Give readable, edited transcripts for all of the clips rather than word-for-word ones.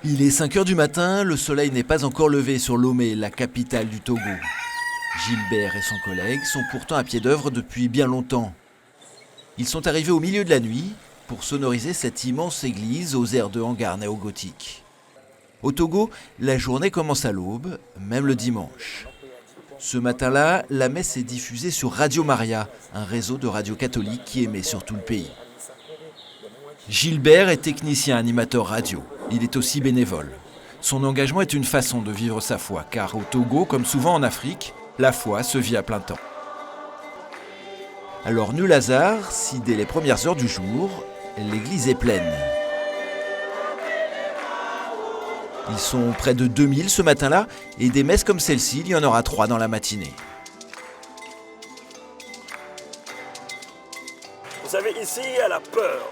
Il est 5 heures du matin, le soleil n'est pas encore levé sur Lomé, la capitale du Togo. Gilbert et son collègue sont pourtant à pied d'œuvre depuis bien longtemps. Ils sont arrivés au milieu de la nuit pour sonoriser cette immense église aux airs de hangar néo-gothique. Au Togo, la journée commence à l'aube, même le dimanche. Ce matin-là, la messe est diffusée sur Radio Maria, un réseau de radio catholiques qui émet sur tout le pays. Gilbert est technicien animateur radio. Il est aussi bénévole. Son engagement est une façon de vivre sa foi, car au Togo, comme souvent en Afrique, la foi se vit à plein temps. Alors nul hasard si dès les premières heures du jour, l'église est pleine. Ils sont près de 2000 ce matin-là, et des messes comme celle-ci, il y en aura 3 dans la matinée. Vous savez, ici, il y a la peur,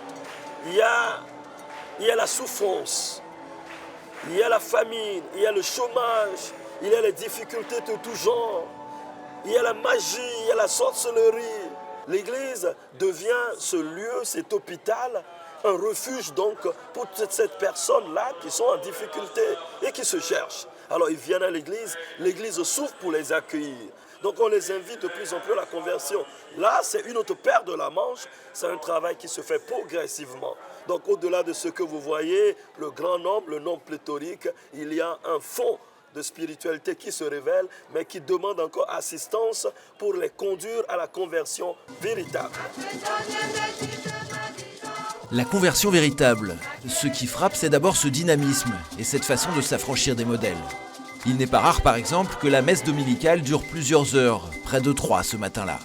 il y a la souffrance, il y a la famine, il y a le chômage, il y a les difficultés de tout genre, il y a la magie, il y a la sorcellerie. L'église devient ce lieu, cet hôpital, un refuge donc pour toutes ces personnes-là qui sont en difficulté et qui se cherchent. Alors ils viennent à l'église s'ouvre pour les accueillir. Donc on les invite de plus en plus à la conversion. Là, c'est une autre paire de la manche, c'est un travail qui se fait progressivement. Donc au-delà de ce que vous voyez, le grand nombre, le nombre pléthorique, il y a un fond de spiritualité qui se révèle, mais qui demande encore assistance pour les conduire à la conversion véritable. La conversion véritable, ce qui frappe, c'est d'abord ce dynamisme et cette façon de s'affranchir des modèles. Il n'est pas rare, par exemple, que la messe dominicale dure plusieurs heures, près de 3 ce matin-là.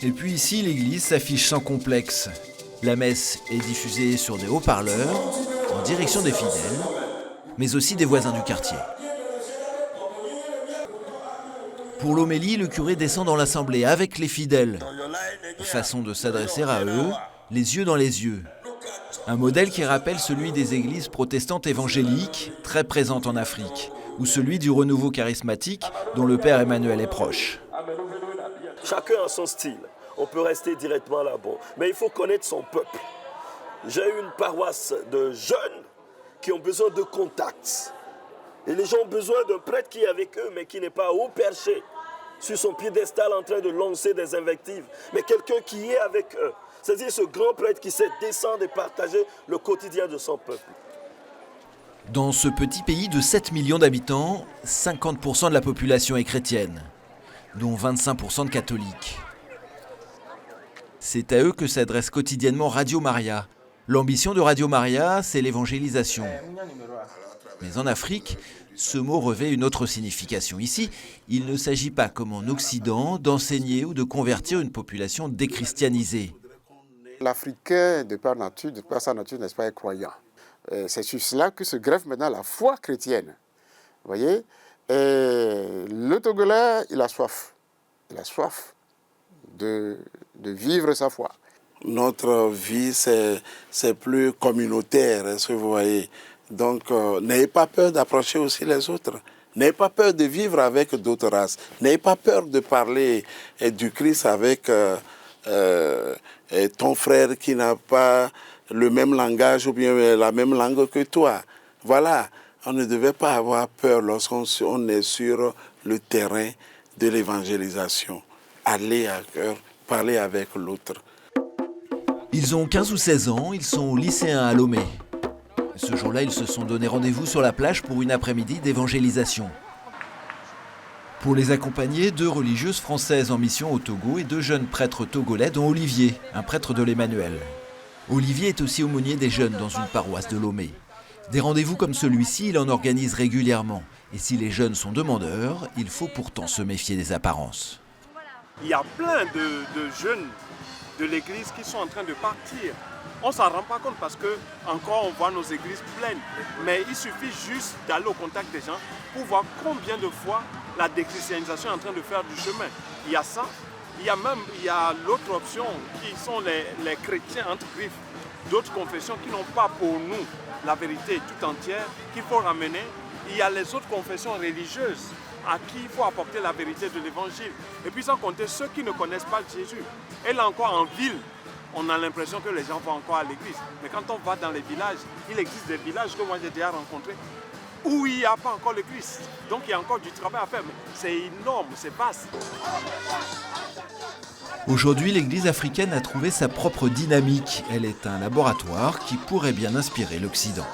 Et puis ici, l'église s'affiche sans complexe. La messe est diffusée sur des haut-parleurs, en direction des fidèles, mais aussi des voisins du quartier. Pour l'homélie, le curé descend dans l'assemblée avec les fidèles. Façon de s'adresser à eux, les yeux dans les yeux. Un modèle qui rappelle celui des églises protestantes évangéliques, très présentes en Afrique, ou celui du renouveau charismatique dont le père Emmanuel est proche. Chacun a son style. On peut rester directement là-bas, mais il faut connaître son peuple. J'ai une paroisse de jeunes qui ont besoin de contacts. Et les gens ont besoin d'un prêtre qui est avec eux, mais qui n'est pas haut perché, sur son piédestal en train de lancer des invectives, mais quelqu'un qui est avec eux. C'est-à-dire ce grand prêtre qui sait descendre et partager le quotidien de son peuple. Dans ce petit pays de 7 millions d'habitants, 50% de la population est chrétienne, dont 25% de catholiques. C'est à eux que s'adresse quotidiennement Radio Maria. L'ambition de Radio Maria, c'est l'évangélisation. Mais en Afrique, ce mot revêt une autre signification. Ici, il ne s'agit pas, comme en Occident, d'enseigner ou de convertir une population déchristianisée. L'Africain, de par sa nature, n'est-ce pas, est croyant. C'est sur cela que se greffe maintenant la foi chrétienne. Vous voyez ? Et le Togolais, il a soif. Il a soif de vivre sa foi. Notre vie, c'est plus communautaire, est-ce que vous voyez ? Donc, n'ayez pas peur d'approcher aussi les autres. N'ayez pas peur de vivre avec d'autres races. N'ayez pas peur de parler du Christ avec ton frère qui n'a pas le même langage ou bien la même langue que toi. Voilà, on ne devait pas avoir peur lorsqu'on est sur le terrain de l'évangélisation. Aller à cœur, parler avec l'autre. Ils ont 15 ou 16 ans, ils sont lycéens à Lomé. Ce jour-là, ils se sont donné rendez-vous sur la plage pour une après-midi d'évangélisation. Pour les accompagner, 2 religieuses françaises en mission au Togo et 2 jeunes prêtres togolais, dont Olivier, un prêtre de l'Emmanuel. Olivier est aussi aumônier des jeunes dans une paroisse de Lomé. Des rendez-vous comme celui-ci, il en organise régulièrement. Et si les jeunes sont demandeurs, il faut pourtant se méfier des apparences. Il y a plein de jeunes de l'église qui sont en train de partir. On ne s'en rend pas compte parce que encore on voit nos églises pleines. Mais il suffit juste d'aller au contact des gens pour voir combien de fois la déchristianisation est en train de faire du chemin. Il y a ça. Il y a l'autre option qui sont les chrétiens entre griffes, d'autres confessions qui n'ont pas pour nous la vérité tout entière, qu'il faut ramener. Il y a les autres confessions religieuses à qui il faut apporter la vérité de l'évangile. Et puis sans compter ceux qui ne connaissent pas Jésus. Et là encore en ville, on a l'impression que les gens vont encore à l'église. Mais quand on va dans les villages, il existe des villages que moi j'ai déjà rencontrés où il n'y a pas encore le Christ. Donc il y a encore du travail à faire, mais c'est énorme, c'est vaste. Aujourd'hui, l'Église africaine a trouvé sa propre dynamique. Elle est un laboratoire qui pourrait bien inspirer l'Occident.